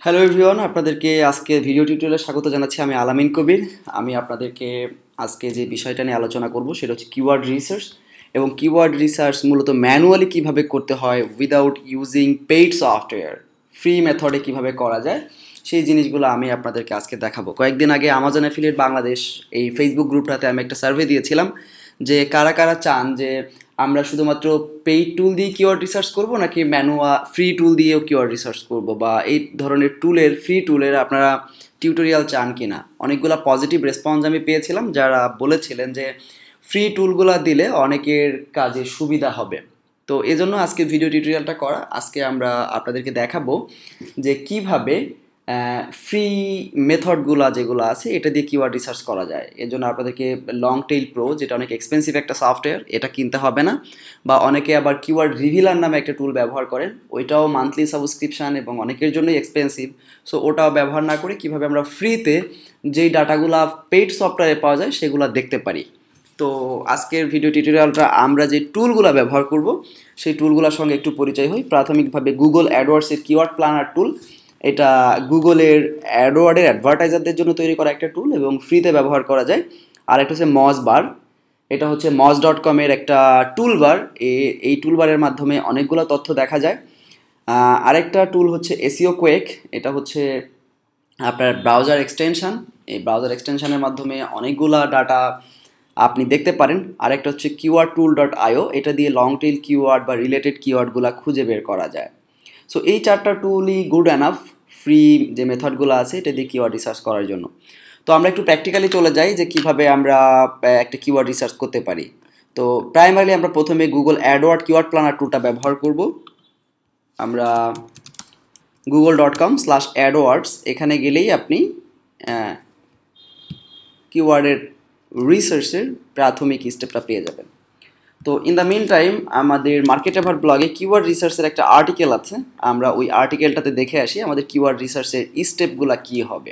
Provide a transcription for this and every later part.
Hello everyone, আপনাদেরকে আজকে video টিউটোরিয়ালে স্বাগত জানাচ্ছি। আমি আলামিন কবির। আমি আপনাদেরকে আজকে যে বিষয়টা নিয়ে আলোচনা করব সেটা হচ্ছে কিওয়ার্ড রিসার্চ। এবং কিওয়ার্ড রিসার্চ মূলত ম্যানুয়ালি কিভাবে করতে হয় without using paid software, free মেথডে কিভাবে করা যায় সেই জিনিসগুলো আমি আপনাদেরকে আজকে দেখাবো। কয়েকদিন আগে আমাজন অ্যাফিলিয়েট বাংলাদেশ এই ফেসবুক গ্রুপটাতে আমি একটা সার্ভে দিয়েছিলাম যে কারা কারা চান যে আমরা শুধুমাত্র পেইড টুল দিয়ে কিওয়ার্ড রিসার্চ করব নাকি ফ্রি টুল দিয়েও কিওয়ার্ড রিসার্চ করব, বা এই ধরনের ফ্রি টুলের আপনারা টিউটোরিয়াল চান কিনা। অনেকগুলো পজিটিভ রেসপন্স আমি পেয়েছিলাম যারা বলেছিলেন যে ফ্রি টুলগুলো দিলে অনেকের কাজে সুবিধা হবে। তো এজন্য আজকে ভিডিও টিউটোরিয়ালটা করা। আজকে আমরা আপনাদেরকে দেখাবো যে কিভাবে ফ্রি মেথডগুলো যেগুলো আছে এটা দিয়ে কিওয়ার্ড রিসার্চ করা যায়। এর জন্য আপনাদেরকে লং টেইল প্রো, যেটা অনেক এক্সপেন্সিভ একটা সফটওয়্যার, এটা কিনতে হবে না। বা অনেকে আবার কিওয়ার্ড রিভিলার নামে একটা টুল ব্যবহার করেন, ওইটাও মান্থলি সাবস্ক্রিপশান এবং অনেকের জন্যই এক্সপেন্সিভ। সো ওটাও ব্যবহার না করে কীভাবে আমরা ফ্রিতে যেই ডাটাগুলো পেইড সফটওয়্যারে পাওয়া যায় সেগুলো দেখতে পারি। তো আজকের ভিডিও টিউটোরিয়ালটা আমরা যে টুলগুলো ব্যবহার করব সেই টুলগুলোর সঙ্গে একটু পরিচয় হই। প্রাথমিকভাবে গুগল অ্যাডওয়ার্ডসের কিওয়ার্ড প্ল্যানার টুল, এটা গুগলের অ্যাডওয়ার্ডের অ্যাডভার্টাইজারদের জন্য তৈরি করা একটা টুল এবং ফ্রিতে ব্যবহার করা যায়। আর একটা হচ্ছে মজবার, এটা হচ্ছে moz.com-এর একটা টুলবার। এই টুলবারের মাধ্যমে অনেকগুলো তথ্য দেখা যায়। আরেকটা টুল হচ্ছে এসইও কোয়েক, এটা হচ্ছে আপনার ব্রাউজার এক্সটেনশন। এই ব্রাউজার এক্সটেনশনের মাধ্যমে অনেকগুলা ডাটা আপনি দেখতে পারেন। আরেকটা হচ্ছে keywordtool.io, এটা দিয়ে লং টেইল কিওয়ার্ড বা রিলেটেড কিওয়ার্ডগুলো খুঁজে বের করা যায়। সো এই চারটা টুলই গুড এনাফ ফ্রি যে মেথডগুলো আছে এটা দিয়ে কিওয়ার্ড রিসার্চ করার জন্য। তো আমরা একটু প্র্যাকটিক্যালি চলে যাই যে কিভাবে আমরা একটা কিওয়ার্ড রিসার্চ করতে পারি। তো প্রাইমারিলি আমরা প্রথমে গুগল অ্যাডওয়ার্ড কিওয়ার্ড প্ল্যানার টুলটা ব্যবহার করব। আমরা google.com/adwords এখানে গেলেই আপনি কিওয়ার্ডের রিসার্চের প্রাথমিক স্টেপটা পেয়ে যাবেন। তো ইন দ্য মিন টাইম আমাদের মার্কেটেভার ব্লগে কিওয়ার্ড রিসার্চের একটা আর্টিকেল আছে, আমরা ওই আর্টিকেলটাতে দেখে আসি আমাদের কিওয়ার্ড রিসার্চের স্টেপগুলো কী হবে।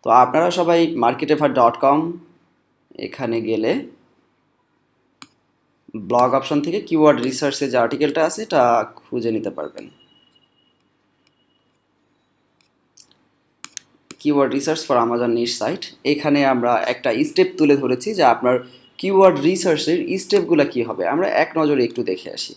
তো আপনারা সবাই marketevar.com এখানে গেলে ব্লগ অপশন থেকে কিওয়ার্ড রিসার্চের যে আর্টিকেলটা আছে এটা খুঁজে নিতে পারবেন। Keyword research for Amazon niche site, এখানে আমরা একটা স্টেপ তুলে ধরেছি যে আপনার কিওয়ার্ড রিসার্চের স্টেপগুলো কী হবে। আমরা এক নজরে একটু দেখে আসি।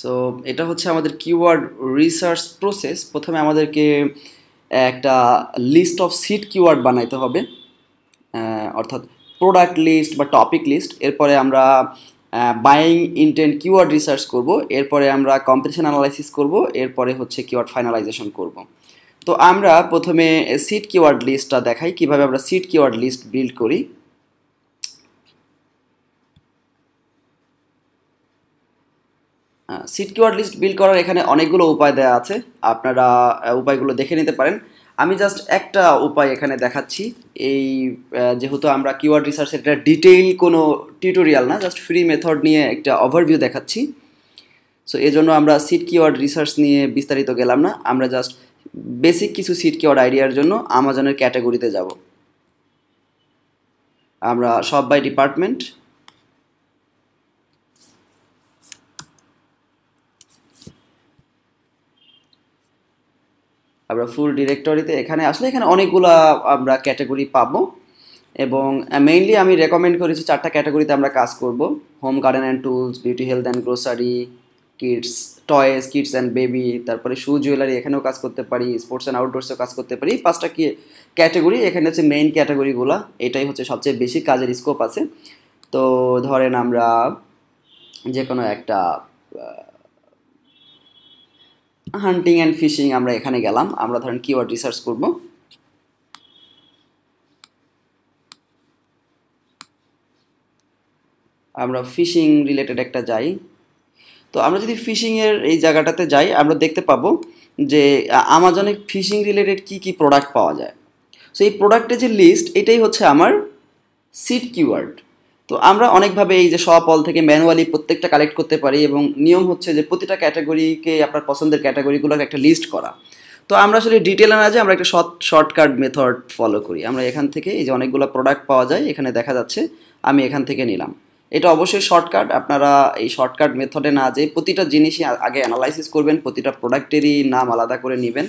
সো এটা হচ্ছে আমাদের কিওয়ার্ড রিসার্চ প্রসেস। প্রথমে আমাদেরকে একটা লিস্ট অফ সিট কিওয়ার্ড বানাইতে হবে, অর্থাৎ প্রোডাক্ট লিস্ট বা টপিক লিস্ট। এরপরে আমরা বাইং ইন্টেন্ট কিওয়ার্ড রিসার্চ করব, এরপরে আমরা কম্পিটিশন অ্যানালাইসিস করব, এরপরে হচ্ছে কিওয়ার্ড ফাইনালাইজেশন করব। তো আমরা প্রথমে সিট কিওয়ার্ড লিস্টটা দেখাই কিভাবে আমরা সিট কিওয়ার্ড লিস্ট বিল্ড করি। সিট কিওয়ার্ড লিস্ট বিল্ড করার এখানে অনেকগুলো উপায় দেওয়া আছে, আপনারা উপায়গুলো দেখে নিতে পারেন। আমি জাস্ট একটা উপায় এখানে দেখাচ্ছি। এই যেহেতু আমরা কিওয়ার্ড রিসার্চের একটা ডিটেইল কোনো টিউটোরিয়াল না, জাস্ট ফ্রি মেথড নিয়ে একটা ওভারভিউ দেখাচ্ছি। সো এই জন্য আমরা সিট কিওয়ার্ড রিসার্চ নিয়ে বিস্তারিত গেলাম না, আমরা জাস্ট বেসিক কিছু সিট কিওয়ার্ড আইডিয়ার জন্য আমাজনের ক্যাটাগরিতে যাব। আমরা সব বাই ডিপার্টমেন্ট, আমরা ফুল ডিরেক্টরিতে এখানে আসলে এখানে অনেকগুলো আমরা ক্যাটাগরি পাবো। এবং মেইনলি আমি রেকমেন্ড করেছি চারটা ক্যাটাগরিতে আমরা কাজ করব: home garden and tools, beauty health and grocery, kids toys, kids and baby, তারপরে শু জুয়েলারি, এখানেও কাজ করতে পারি, স্পোর্টস অ্যান্ড আউটডোরসেও কাজ করতে পারি। পাঁচটা ক্যাটাগরি এখানে হচ্ছে মেইন ক্যাটাগরিগুলো, এটাই হচ্ছে সবচেয়ে বেশি কাজের স্কোপ আছে। তো ধরেন আমরা যে কোনো একটা হান্টিং অ্যান্ড ফিশিং আমরা এখানে গেলাম, আমরা ধরেন কিওয়ার্ড রিসার্চ করব। আমরা ফিশিং রিলেটেড একটা যাই। তো আমরা যদি ফিশিংয়ের এই জায়গাটাতে যাই আমরা দেখতে পাবো যে আমাজনে ফিশিং রিলেটেড কি কি প্রোডাক্ট পাওয়া যায়। সো এই প্রোডাক্টের যে লিস্ট এটাই হচ্ছে আমার সিট কিওয়ার্ড। তো আমরা অনেকভাবে এই যে সব অল থেকে ম্যানুয়ালি প্রত্যেকটা কালেক্ট করতে পারি, এবং নিয়ম হচ্ছে যে প্রতিটা ক্যাটাগরিকে আপনার পছন্দের ক্যাটাগরিগুলোর একটা লিস্ট করা। তো আমরা আসলে ডিটেলে না যে আমরা একটা শর্টকাট মেথড ফলো করি। আমরা এখান থেকে এই যে অনেকগুলো প্রোডাক্ট পাওয়া যায় এখানে দেখা যাচ্ছে, আমি এখান থেকে নিলাম। এটা অবশ্যই শর্টকাট, আপনারা এই শর্টকাট মেথডে না যে প্রতিটা জিনিসই আগে অ্যানালাইসিস করবেন, প্রতিটা প্রোডাক্টেরই নাম আলাদা করে নেবেন।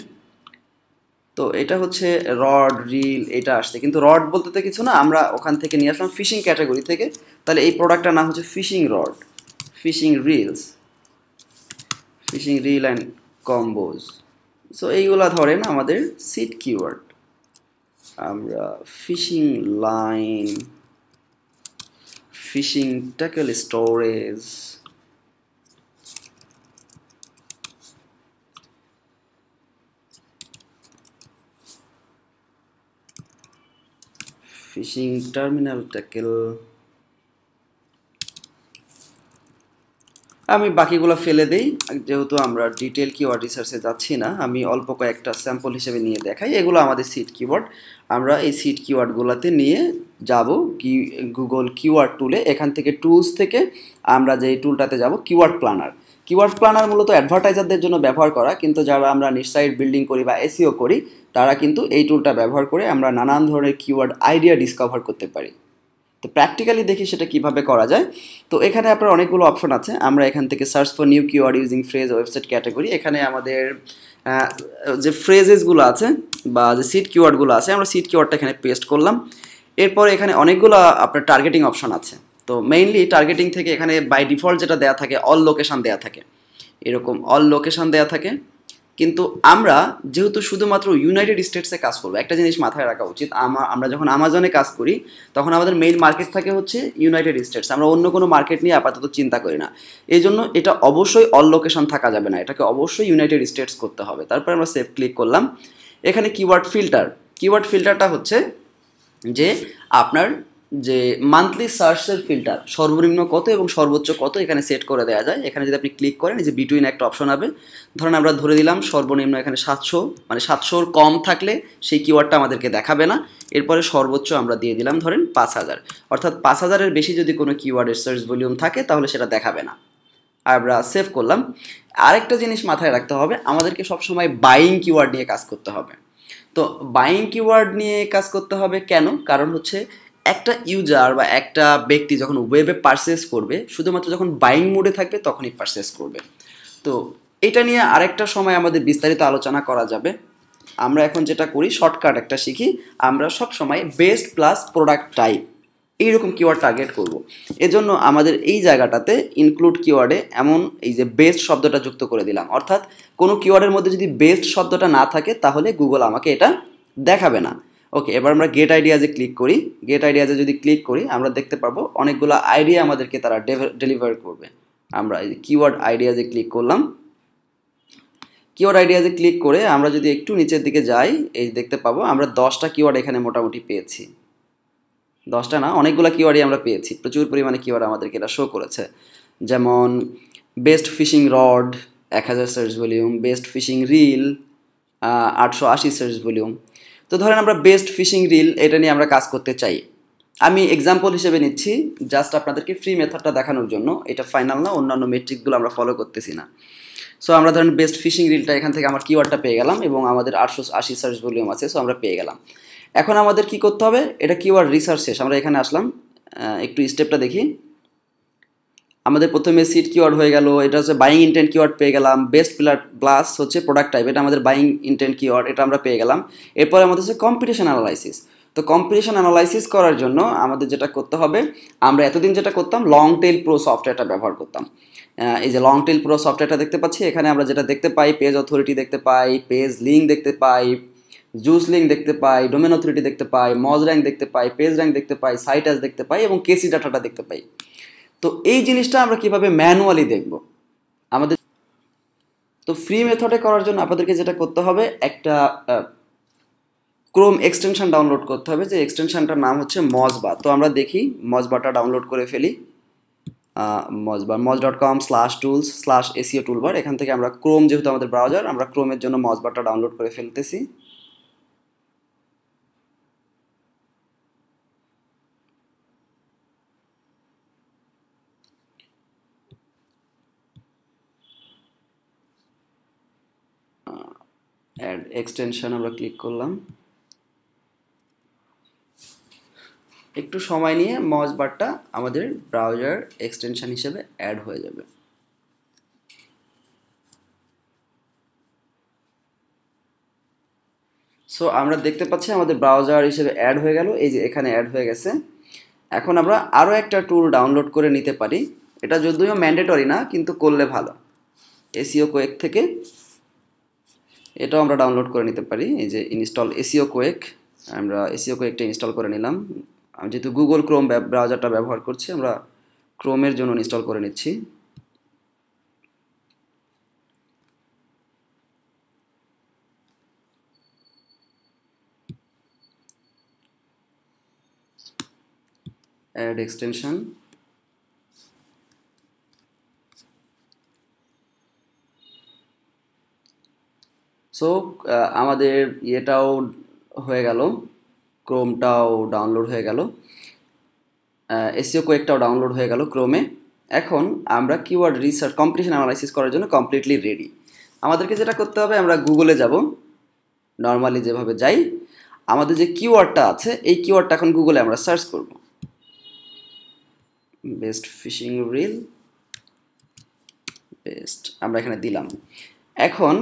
তো এটা হচ্ছে রড রিল, এটা আসছে, কিন্তু রড বলতে তো কিছু না, আমরা ওখান থেকে নিয়ে আসলাম ফিশিং ক্যাটাগরি থেকে। তাহলে এই প্রোডাক্টটার নাম হচ্ছে fishing rod, fishing reels, fishing reel and combos. So এইগুলা ধরেন আমাদের সিট কিওয়ার্ড। আমরা fishing line, fishing tackle storage, fishing terminal tackle, আমি বাকিগুলো ফেলে দেই যেহেতু আমরা ডিটেল কিওয়ার্ড রিসার্চে যাচ্ছি না। আমি অল্প কয়েকটা স্যাম্পল হিসেবে নিয়ে দেখাই। এগুলো আমাদের সিট কিওয়ার্ড। আমরা এই সিট কিওয়ার্ডগুলোতে নিয়ে যাব গুগল কিওয়ার্ড টুলে। এখান থেকে টুলস থেকে আমরা যে টুলটাতে যাব কিওয়ার্ড প্ল্যানার। কিওয়ার্ড প্ল্যানার মূলত অ্যাডভার্টাইজারদের জন্য ব্যবহার করা, কিন্তু যারা আমরা নিজ সাইট বিল্ডিং করি বা এসইও করি তারা কিন্তু এই টুলটা ব্যবহার করে আমরা নানান ধরনের কিওয়ার্ড আইডিয়া ডিসকভার করতে পারি। তো প্র্যাকটিক্যালি দেখি সেটা কিভাবে করা যায়। তো এখানে আপনার অনেকগুলো অপশন আছে। আমরা এখান থেকে search for new keyword using phrase website category, এখানে আমাদের যে ফ্রেজেসগুলো আছে বা যে সিট কিওয়ার্ডগুলো আছে, আমরা সিট কিওয়ার্ডটা এখানে পেস্ট করলাম। এরপর এখানে অনেকগুলো আপনার টার্গেটিং অপশন আছে। তো মেইনলি টার্গেটিং থেকে এখানে বাই ডিফল্ট যেটা দেওয়া থাকে অল লোকেশান দেওয়া থাকে, এরকম অল লোকেশান দেওয়া থাকে। কিন্তু আমরা যেহেতু শুধুমাত্র ইউনাইটেড স্টেটসে কাজ করবো, একটা জিনিস মাথায় রাখা উচিত, আমরা যখন আমাজনে কাজ করি তখন আমাদের মেইন মার্কেট থাকে হচ্ছে ইউনাইটেড স্টেটস, আমরা অন্য কোনো মার্কেট নিয়ে আপাতত চিন্তা করি না। এই জন্য এটা অবশ্যই অল লোকেশন থাকা যাবে না, এটাকে অবশ্যই ইউনাইটেড স্টেটস করতে হবে। তারপর আমরা সেভ ক্লিক করলাম। এখানে কিওয়ার্ড ফিল্টার, কিওয়ার্ড ফিল্টারটা হচ্ছে যে আপনার যে মান্থলি সার্চের ফিল্টার সর্বনিম্ন কত এবং সর্বোচ্চ কত এখানে সেট করে দেওয়া যায়। এখানে যদি আপনি ক্লিক করেন এই যে বিটুইন একটা অপশন হবে, ধরেন আমরা ধরে দিলাম সর্বনিম্ন এখানে 700, মানে 700-র কম থাকলে সেই কিওয়ার্ডটা আমাদেরকে দেখাবে না। এরপরে সর্বোচ্চ আমরা দিয়ে দিলাম ধরেন 5000, অর্থাৎ 5000-এর বেশি যদি কোনো কিওয়ার্ডের সার্চ ভলিউম থাকে তাহলে সেটা দেখাবে না। আমরা সেভ করলাম। আরেকটা জিনিস মাথায় রাখতে হবে, আমাদেরকে সবসময় বাইং কিওয়ার্ড নিয়ে কাজ করতে হবে। তো বাইং কিওয়ার্ড নিয়ে কাজ করতে হবে কেন? কারণ হচ্ছে একটা ইউজার বা একটা ব্যক্তি যখন ওয়েবে পারচেস করবে শুধুমাত্র যখন বাইং মোডে থাকবে তখনই পারচেস করবে। তো এটা নিয়ে আরেকটা সময় আমাদের বিস্তারিত আলোচনা করা যাবে। আমরা এখন যেটা করি শর্টকাট একটা শিখি, আমরা সব সময় বেস্ট প্লাস প্রোডাক্ট টাইপ এইরকম কিওয়ার্ড টার্গেট করব। এজন্য আমাদের এই জায়গাটাতে ইনক্লুড কিওয়ার্ডে এমন এই যে বেস্ট শব্দটা যুক্ত করে দিলাম, অর্থাৎ কোনো কিওয়ার্ডের মধ্যে যদি বেস্ট শব্দটা না থাকে তাহলে গুগল আমাকে এটা দেখাবে না। ওকে, এবার আমরা গেট আইডিয়াজে ক্লিক করি। গেট আইডিয়াজে যদি ক্লিক করি আমরা দেখতে পাবো অনেকগুলো আইডিয়া আমাদেরকে তারা ডেলিভার করবে। আমরা এই কিওয়ার্ড আইডিয়াজে ক্লিক করলাম। কিওয়ার্ড আইডিয়াজে ক্লিক করে আমরা যদি একটু নিচের দিকে যাই এই দেখতে পাবো আমরা 10টা কিওয়ার্ড এখানে মোটামুটি পেয়েছি। 10টা না, অনেকগুলো কিওয়ার্ডই আমরা পেয়েছি, প্রচুর পরিমাণে কিওয়ার্ড আমাদেরকে এটা শো করেছে। যেমন best fishing rod 1000 search volume, best fishing reel 880 search volume. তো ধরেন আমরা বেস্ট ফিশিং রিল এটা নিয়ে আমরা কাজ করতে চাই। আমি এক্সাম্পল হিসেবে নিচ্ছি জাস্ট আপনাদেরকে ফ্রি মেথডটা দেখানোর জন্য, এটা ফাইনাল না, অন্যান্য মেট্রিকগুলো আমরা ফলো করতেছি না। সো আমরা ধরেন বেস্ট ফিশিং রিলটা এখান থেকে আমার কিওয়ার্ডটা পেয়ে গেলাম এবং আমাদের 880 সার্চ ভলিউম আছে, সো আমরা পেয়ে গেলাম। এখন আমাদের কি করতে হবে, এটা কিওয়ার্ড রিসার্চ শেষ, আমরা এখানে আসলাম। একটু স্টেপটা দেখি। আমাদের প্রথমে সিট কিওয়ার্ড হয়ে গেল, এটা হচ্ছে বাইং ইন্টেন্ট কিওয়ার্ড পেয়ে গেলাম। বেস্ট প্লাস হচ্ছে প্রোডাক্ট টাইপ, এটা আমাদের বাইং ইন্টেন্ট কিওয়ার্ড, এটা আমরা পেয়ে গেলাম। এরপর আমাদের হচ্ছে কম্পিটিশন অ্যানালাইসিস। তো কম্পিটিশন অ্যানালাইসিস করার জন্য আমাদের যেটা করতে হবে, আমরা এতদিন যেটা করতাম লং টেইল প্রো সফটওয়্যারটা ব্যবহার করতাম। এই যে লং টেইল প্রো সফটওয়্যারটা দেখতে পাচ্ছি, এখানে আমরা যেটা দেখতে পাই পেজ অথরিটি দেখতে পাই, পেজ লিঙ্ক দেখতে পাই, জুস লিঙ্ক দেখতে পাই, ডোমেন অথরিটি দেখতে পাই, মজ র্যাঙ্ক দেখতে পাই, পেজ র্যাঙ্ক দেখতে পাই, সাইট অ্যাজ দেখতে পাই এবং কেসি ডাটাটা দেখতে পাই। তো এই জিনিসটা আমরা কিভাবে ম্যানুয়ালি দেখব আমাদের। তো ফ্রি মেথডে করার জন্য আপনাদেরকে যেটা করতে হবে, একটা ক্রোম এক্সটেনশন ডাউনলোড করতে হবে, যে এক্সটেনশনটার নাম হচ্ছে মজবা। তো আমরা দেখি মজবাটা ডাউনলোড করে ফেলি। মজবা moj.com/tools/SEO টুলবার, এখান থেকে আমরা ক্রোম যেহেতু আমাদের ব্রাউজার, আমরা ক্রোমের জন্য মজবাটা ডাউনলোড করে ফেলতেছি। এক্সটেনশন আমরা ক্লিক করলাম, একটু সময় নিয়ে মাউস বারটা আমাদের ব্রাউজার এক্সটেনশন হিসেবে অ্যাড হয়ে যাবে। সো আমরা দেখতে পাচ্ছি আমাদের ব্রাউজার হিসেবে অ্যাড হয়ে গেল, এই যে এখানে অ্যাড হয়ে গেছে। এখন আমরা আরও একটা টুল ডাউনলোড করে নিতে পারি, এটা যদিও ম্যান্ডেটরি না কিন্তু করলে ভালো। এসইও কোয়েক থেকে এটাও আমরা ডাউনলোড করে নিতে পারি, এই যে ইনস্টল এসইও কোয়েক। আমরা এসইও কোয়েকটা ইনস্টল করে নিলাম। আমি যেহেতু গুগল ক্রোম ব্রাউজারটা ব্যবহার করছি, আমরা ক্রোমের জন্য ইনস্টল করে নিচ্ছি। অ্যাড এক্সটেনশন, সো আমাদের ইয়েটাও হয়ে গেল, ক্রোমটাও ডাউনলোড হয়ে গেল, এসইও কোয়েকটাও ডাউনলোড হয়ে গেল ক্রোমে। এখন আমরা কিওয়ার্ড রিসার্চ কম্পিটিশন অ্যানালাইসিস করার জন্য কমপ্লিটলি রেডি। আমাদেরকে যেটা করতে হবে, আমরা গুগলে যাব, নর্মালি যেভাবে যাই, আমাদের যে কিওয়ার্ডটা আছে এই কিওয়ার্ডটা এখন গুগলে আমরা সার্চ করব। বেস্ট ফিশিং রিল, বেস্ট আমরা এখানে দিলাম। এখন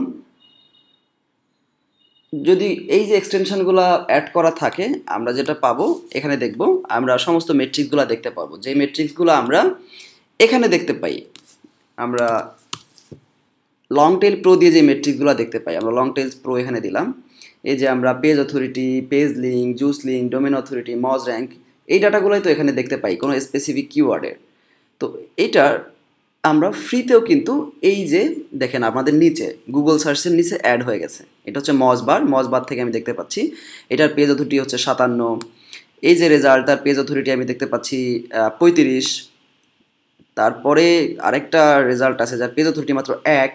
যদি এই যে এক্সটেনশনগুলো অ্যাড করা থাকে, আমরা যেটা পাবো এখানে দেখব, আমরা সমস্ত মেট্রিক্সগুলো দেখতে পাবো। যে মেট্রিক্সগুলো আমরা এখানে দেখতে পাই, আমরা লং টেল প্রো দিয়ে যে মেট্রিক্সগুলো দেখতে পাই, আমরা লং টেলস প্রো এখানে দিলাম। এই যে আমরা page authority, page link, juice link, domain authority, Moz rank, এই ডাটাগুলোই তো এখানে দেখতে পাই কোনো স্পেসিফিক কিওয়ার্ডের। তো এইটার আমরা ফ্রিতেও কিন্তু এই যে দেখেন আমাদের নিচে গুগল সার্চের নিচে অ্যাড হয়ে গেছে, এটা হচ্ছে মজ বার থেকে আমি দেখতে পাচ্ছি এটার পেজ অথরিটি হচ্ছে 57। এই যে রেজাল্ট, তার পেজ অথরিটি আমি দেখতে পাচ্ছি 35। তারপরে আরেকটা রেজাল্ট আছে যার পেজ অথরিটি মাত্র 1।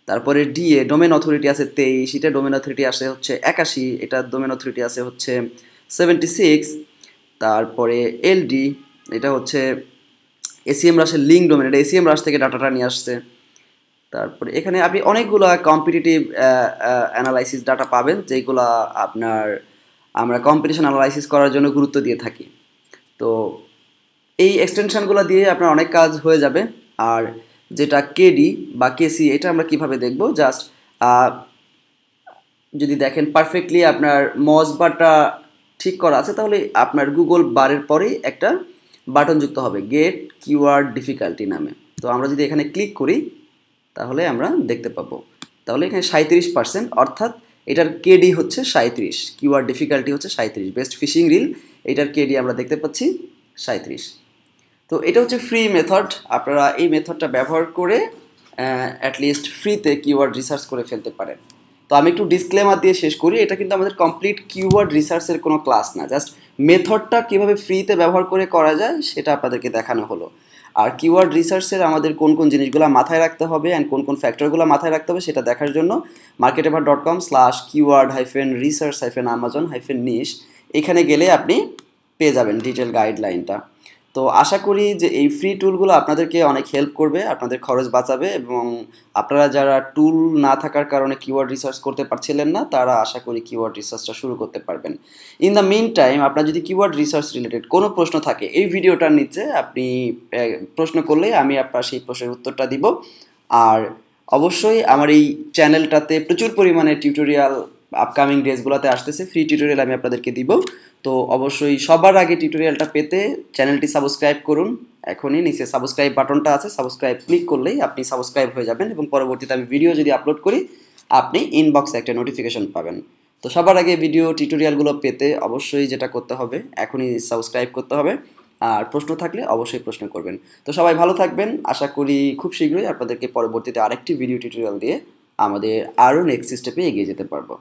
তারপরে ডিএ ডোমেন অথরিটি আছে 23, এটা ডোমেন অথরিটি আসে হচ্ছে 81, এটা ডোমেন অথরিটি আছে হচ্ছে 76। তারপরে এলডি, এটা হচ্ছে এসিএম রাশের লিঙ্ক ডোমেন, এটা এসিএম রাশ থেকে ডাটাটা নিয়ে আসছে। তারপরে এখানে আপনি অনেকগুলো কম্পিটিটিভ অ্যানালাইসিস ডাটা পাবেন, যেগুলো আমরা কম্পিটিশন অ্যানালাইসিস করার জন্য গুরুত্ব দিয়ে থাকি। তো এই এক্সটেনশনগুলো দিয়ে আপনার অনেক কাজ হয়ে যাবে। আর যেটা কেডি বা কেসি, এটা আমরা কিভাবে দেখব, জাস্ট যদি দেখেন পারফেক্টলি আপনার মজ বারটা ঠিক করা আছে, তাহলে আপনার গুগল বারের পরেই একটা বাটন যুক্ত হবে গেট কিওয়ার্ড ডিফিকাল্টি নামে। তো আমরা যদি এখানে ক্লিক করি তাহলে আমরা দেখতে পাবো, তাহলে এখানে 37%, অর্থাৎ এটার কেডি হচ্ছে 37, কিওয়ার্ড ডিফিকাল্টি হচ্ছে 37। বেস্ট ফিশিং রিল, এটার কেডি আমরা দেখতে পাচ্ছি 37। তো এটা হচ্ছে ফ্রি মেথড, আপনারা এই মেথডটা ব্যবহার করে অ্যাটলিস্ট ফ্রিতে কিওয়ার্ড রিসার্চ করে ফেলতে পারেন। তো আমি একটু ডিসক্লেমার দিয়ে শেষ করি, এটা কিন্তু আমাদের কমপ্লিট কিওয়ার্ড রিসার্চের কোনো ক্লাস না, জাস্ট মেথডটা কীভাবে ফ্রিতে ব্যবহার করে করা যায় সেটা আপনাদেরকে দেখানো হলো। আর কিওয়ার্ড রিসার্চের আমাদের কোন কোন জিনিসগুলো মাথায় রাখতে হবে অ্যান্ড কোন কোন ফ্যাক্টরগুলো মাথায় রাখতে হবে সেটা দেখার জন্য marketever.com/keyword-research-amazon-niche এখানে গেলে আপনি পেয়ে যাবেন ডিটেল গাইডলাইনটা। তো আশা করি যে এই ফ্রি টুলগুলো আপনাদেরকে অনেক হেল্প করবে, আপনাদের খরচ বাঁচাবে, এবং আপনারা যারা টুল না থাকার কারণে কিওয়ার্ড রিসার্চ করতে পারছিলেন না, তারা আশা করি কিওয়ার্ড রিসার্চটা শুরু করতে পারবেন। ইন দ্য মিন টাইম, আপনার যদি কিওয়ার্ড রিসার্চ রিলেটেড কোনো প্রশ্ন থাকে, এই ভিডিওটার নিচে আপনি প্রশ্ন করলেই আমি আপনার সেই প্রশ্নের উত্তরটা দিব। আর অবশ্যই আমার এই চ্যানেলটাতে প্রচুর পরিমাণে টিউটোরিয়াল আপকামিং ডেজগুলোতে আসতেছে, ফ্রি টিউটোরিয়াল আমি আপনাদেরকে দিব। তো অবশ্যই সবার আগে টিউটোরিয়ালটা পেতে চ্যানেলটি সাবস্ক্রাইব করুন। এখনই নিচে সাবস্ক্রাইব বাটনটা আছে, সাবস্ক্রাইব ক্লিক করলেই আপনি সাবস্ক্রাইব হয়ে যাবেন, এবং পরবর্তীতে আমি ভিডিও যদি আপলোড করি আপনি ইনবক্সে একটা নোটিফিকেশন পাবেন। তো সবার আগে ভিডিও টিউটোরিয়ালগুলো পেতে অবশ্যই যেটা করতে হবে, এখনই সাবস্ক্রাইব করতে হবে। আর প্রশ্ন থাকলে অবশ্যই প্রশ্ন করবেন। তো সবাই ভালো থাকবেন, আশা করি খুব শীঘ্রই আপনাদেরকে পরবর্তীতে আরেকটি ভিডিও টিউটোরিয়াল দিয়ে আমাদের আরও নেক্সট স্টেপে এগিয়ে যেতে পারবো।